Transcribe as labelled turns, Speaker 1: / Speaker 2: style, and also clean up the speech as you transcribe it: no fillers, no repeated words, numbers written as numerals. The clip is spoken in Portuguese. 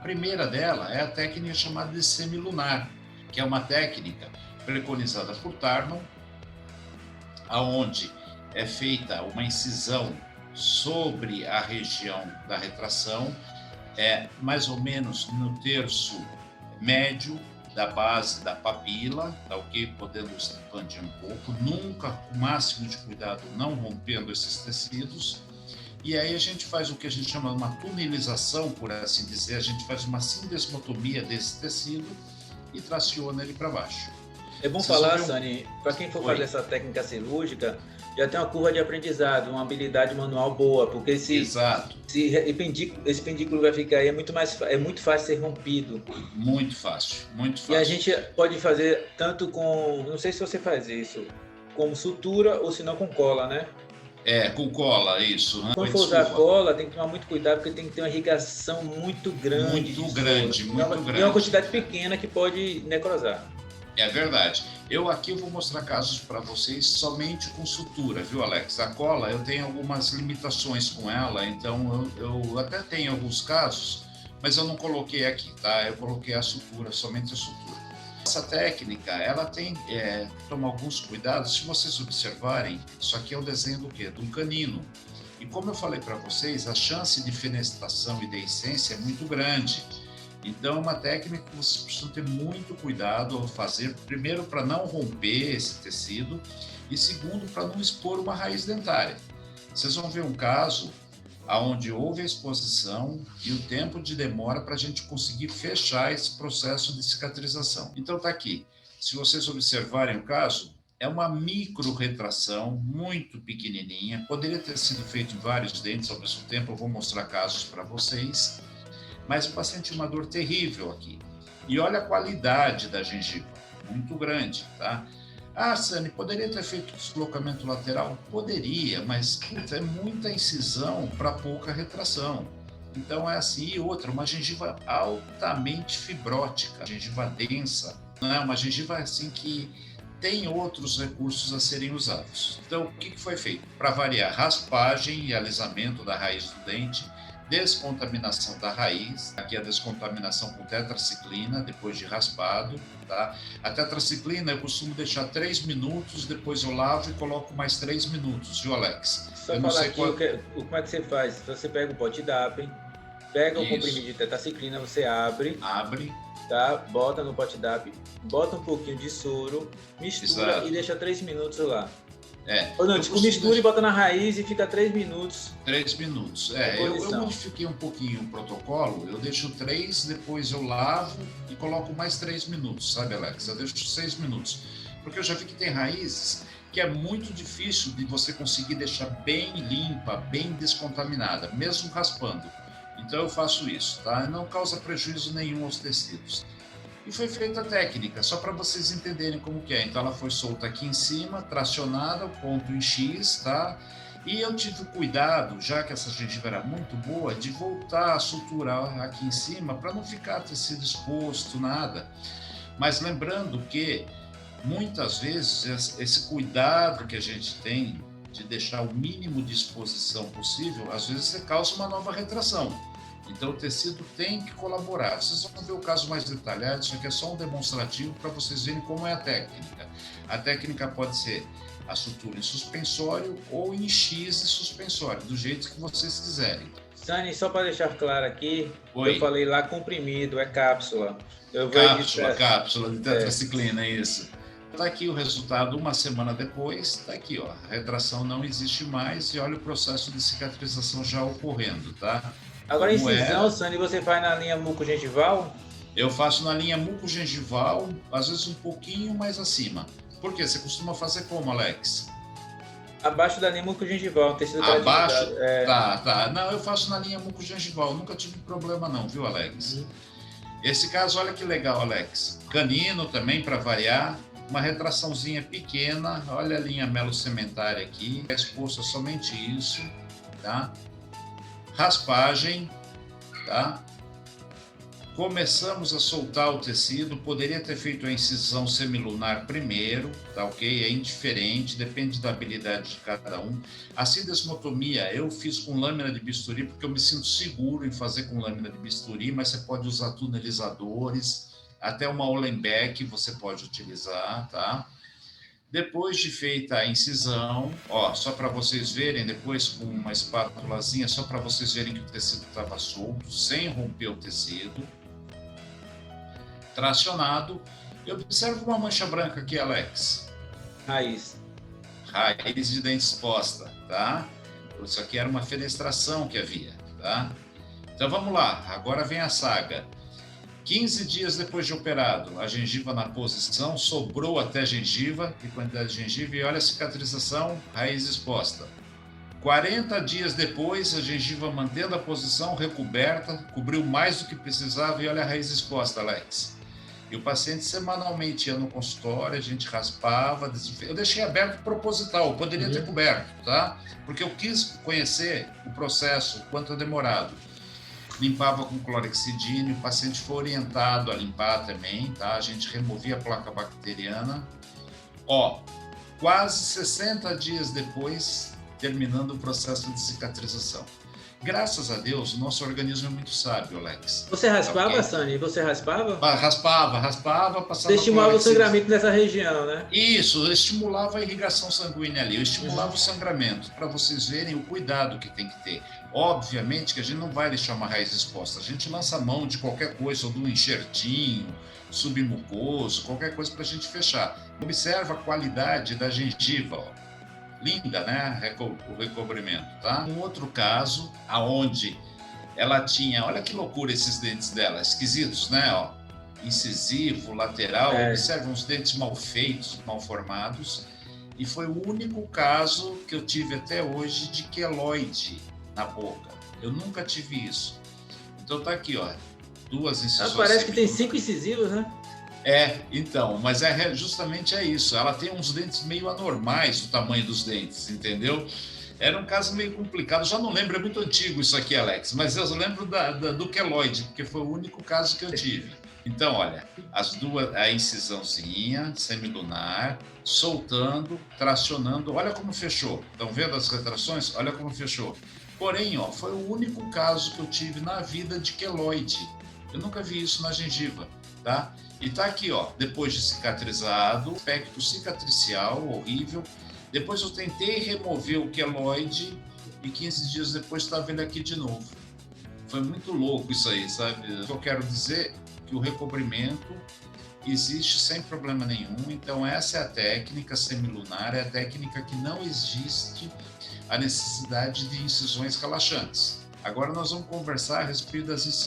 Speaker 1: primeira dela é a técnica chamada de semilunar, que é uma técnica preconizada por Tarman, aonde é feita uma incisão sobre a região da retração, mais ou menos no terço médio da base da papila, tá ok? Podendo expandir um pouco, nunca com o máximo de cuidado, não rompendo esses tecidos. E aí a gente faz o que a gente chama de uma tunelização, por assim dizer, a gente faz uma sindesmotomia desse tecido e traciona ele para baixo.
Speaker 2: É bom falar, Sani, para quem for fazer essa técnica cirúrgica, já tem uma curva de aprendizado, uma habilidade manual boa, porque esse pendículo vai ficar aí, é muito fácil ser rompido.
Speaker 1: Muito fácil, muito fácil.
Speaker 2: E a gente pode fazer tanto com, não sei se você faz isso, como sutura ou se não com cola, né?
Speaker 1: Com cola, isso.
Speaker 2: Quando for usar cola, tem que tomar muito cuidado, porque tem que ter uma irrigação muito grande.
Speaker 1: Muito grande.
Speaker 2: E uma quantidade pequena que pode necrosar.
Speaker 1: É verdade. Eu aqui vou mostrar casos para vocês somente com sutura, viu, Alex? A cola, eu tenho algumas limitações com ela, então eu até tenho alguns casos, mas eu não coloquei aqui, tá? Eu coloquei a sutura, somente a sutura. Essa técnica, ela tem que tomar alguns cuidados. Se vocês observarem, isso aqui é o desenho do quê? De um canino. E como eu falei para vocês, a chance de fenestração e deiscência é muito grande. Então, é uma técnica que vocês precisam ter muito cuidado ao fazer, primeiro, para não romper esse tecido, e segundo, para não expor uma raiz dentária. Vocês vão ver um caso onde houve a exposição e o tempo de demora para a gente conseguir fechar esse processo de cicatrização. Então, está aqui. Se vocês observarem o caso, é uma micro retração, muito pequenininha, poderia ter sido feito em vários dentes ao mesmo tempo, eu vou mostrar casos para vocês. Mas o paciente tinha uma dor terrível aqui. E olha a qualidade da gengiva, muito grande, tá? Ah, Sani, poderia ter feito deslocamento lateral? Poderia, mas é muita incisão para pouca retração. Então é assim. E outra, uma gengiva altamente fibrótica, gengiva densa, não é uma gengiva assim que tem outros recursos a serem usados. Então, o que foi feito? Para variar, raspagem e alisamento da raiz do dente, descontaminação da raiz, aqui a descontaminação com tetraciclina, depois de raspado, tá? A tetraciclina eu costumo deixar 3 minutos, depois eu lavo e coloco mais 3 minutos, viu, Alex?
Speaker 2: Só falar aqui como é que você faz. Você pega o pote DAP, pega o comprimido de tetraciclina, você abre, tá? Bota no pote DAP, bota um pouquinho de soro, mistura e deixa 3 minutos lá. Ou não, mistura e bota na raiz e fica 3 minutos.
Speaker 1: 3 minutos. Eu modifiquei um pouquinho o protocolo, eu deixo 3, depois eu lavo e coloco mais 3 minutos, sabe, Alex? Eu deixo 6 minutos. Porque eu já vi que tem raízes que é muito difícil de você conseguir deixar bem limpa, bem descontaminada, mesmo raspando. Então eu faço isso, tá? Não causa prejuízo nenhum aos tecidos. E foi feita a técnica, só para vocês entenderem como que é. Então ela foi solta aqui em cima, tracionada, o ponto em X, tá? E eu tive cuidado, já que essa gengiva era muito boa, de voltar a suturar aqui em cima para não ficar tecido exposto, nada. Mas lembrando que muitas vezes esse cuidado que a gente tem de deixar o mínimo de exposição possível, às vezes você causa uma nova retração. Então, o tecido tem que colaborar. Vocês vão ver o caso mais detalhado, isso aqui é só um demonstrativo para vocês verem como é a técnica. A técnica pode ser a sutura em suspensório ou em X de suspensório, do jeito que vocês quiserem.
Speaker 2: Sani, só para deixar claro aqui, eu falei lá comprimido, é cápsula.
Speaker 1: Cápsula de tetraciclina, é isso. Está aqui o resultado uma semana depois, está aqui, ó, a retração não existe mais e olha o processo de cicatrização já ocorrendo, tá?
Speaker 2: Agora, como incisão, Sani, você faz na linha mucogengival?
Speaker 1: Eu faço na linha mucogengival, às vezes um pouquinho mais acima. Por quê? Você costuma fazer como, Alex?
Speaker 2: Abaixo da linha mucogengival, tecido
Speaker 1: abaixo? Tá. Não, eu faço na linha mucogengival, nunca tive problema não, viu, Alex? Esse caso, olha que legal, Alex. Canino também, para variar. Uma retraçãozinha pequena, olha a linha melocementária aqui, é exposta somente isso, tá? Raspagem, tá? Começamos a soltar o tecido, poderia ter feito a incisão semilunar primeiro, tá ok? É indiferente, depende da habilidade de cada um. A sindesmotomia eu fiz com lâmina de bisturi, porque eu me sinto seguro em fazer com lâmina de bisturi, mas você pode usar tunelizadores, até uma Hollenbeck você pode utilizar, tá? Depois de feita a incisão, ó, só para vocês verem, depois com uma espátulazinha, só para vocês verem que o tecido estava solto, sem romper o tecido. Tracionado. Eu observo uma mancha branca aqui, Alex.
Speaker 2: Raiz
Speaker 1: de dente exposta, tá? Isso aqui era uma fenestração que havia, tá? Então vamos lá, agora vem a saga. 15 dias depois de operado, a gengiva na posição, sobrou até gengiva, que quantidade de gengiva, e olha a cicatrização, raiz exposta. 40 dias depois, a gengiva mantendo a posição, recoberta, cobriu mais do que precisava, e olha a raiz exposta, Alex. E o paciente semanalmente ia no consultório, a gente raspava, eu deixei aberto proposital, eu poderia ter coberto, tá? Porque eu quis conhecer o processo, quanto é demorado. Limpava com clorexidina, o paciente foi orientado a limpar também, tá? A gente removia a placa bacteriana. Ó, quase 60 dias depois, terminando o processo de cicatrização. Graças a Deus, o nosso organismo é muito sábio, Alex.
Speaker 2: Você raspava, okay? Sani? Você raspava?
Speaker 1: Raspava, passava... Você
Speaker 2: estimulava o sangramento nessa região, né?
Speaker 1: Isso, eu estimulava a irrigação sanguínea ali, eu estimulava o sangramento, para vocês verem o cuidado que tem que ter. Obviamente que a gente não vai deixar uma raiz exposta, a gente lança a mão de qualquer coisa, ou de um enxertinho, submucoso, qualquer coisa para a gente fechar. Observa a qualidade da gengiva, ó. Linda, né? O recobrimento, tá? Um outro caso, aonde ela tinha, olha que loucura esses dentes dela, esquisitos, né? Ó, incisivo, lateral, observa uns dentes mal feitos, mal formados, e foi o único caso que eu tive até hoje de queloide na boca. Eu nunca tive isso. Então tá aqui, ó, 2 incisões.
Speaker 2: Parece que tem 5 incisivos, né?
Speaker 1: Então, mas justamente isso. Ela tem uns dentes meio anormais, o tamanho dos dentes, entendeu? Era um caso meio complicado. Já não lembro, é muito antigo isso aqui, Alex, mas eu lembro do queloide, porque foi o único caso que eu tive. Então, olha, a incisãozinha semilunar, soltando, tracionando. Olha como fechou. Estão vendo as retrações? Olha como fechou. Porém, ó, foi o único caso que eu tive na vida de queloide. Eu nunca vi isso na gengiva, tá? E tá aqui, ó, depois de cicatrizado, aspecto cicatricial horrível. Depois eu tentei remover o queloide e 15 dias depois estava ele aqui de novo. Foi muito louco isso aí, sabe? O que eu quero dizer é que o recobrimento existe sem problema nenhum. Então essa é a técnica semilunar, é a técnica que não existe a necessidade de incisões relaxantes. Agora nós vamos conversar a respeito das